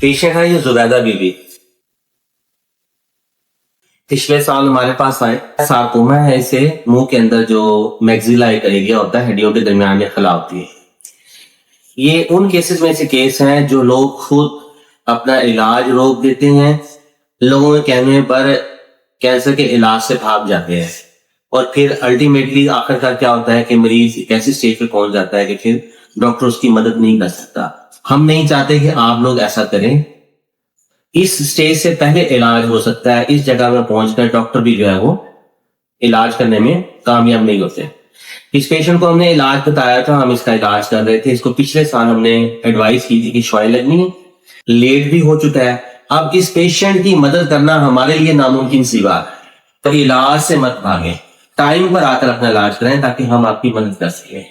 Patient है ये जुबैदा बीबी। पिछले साल हमारे पास आए, सार्कोमा है इसे, मुंह के अंदर जो मैक्सिला एक एरिया होता है, हड्डियों के दरमियान में खला होती है। ये उन केसेस में से केस हैं जो लोग खुद अपना इलाज रोक देते हैं, लोगों के कहने पर कैंसर के इलाज से भाग जाते हैं, और फिर अल्टीमेटली आखिरकार क्या होता है कि मरीज एक ऐसी स्टेज पे पहुंच जाता है कि फिर डॉक्टर उसकी मदद नहीं कर सकता। हम नहीं चाहते कि आप लोग ऐसा करें। इस स्टेज से पहले इलाज हो सकता है। इस जगह में पहुंचकर डॉक्टर भी जो है वो इलाज करने में कामयाब नहीं होते। इस पेशेंट को हमने इलाज बताया था, हम इसका इलाज कर रहे थे। इसको पिछले साल हमने एडवाइस की थी कि शॉय लगनी है, लेट भी हो चुका है। अब इस पेशेंट की मदद करना हमारे लिए नामुमकिन सी बात है। तो इलाज से मत भागें, टाइम पर आकर अपना इलाज करें ताकि हम आपकी मदद कर सकें।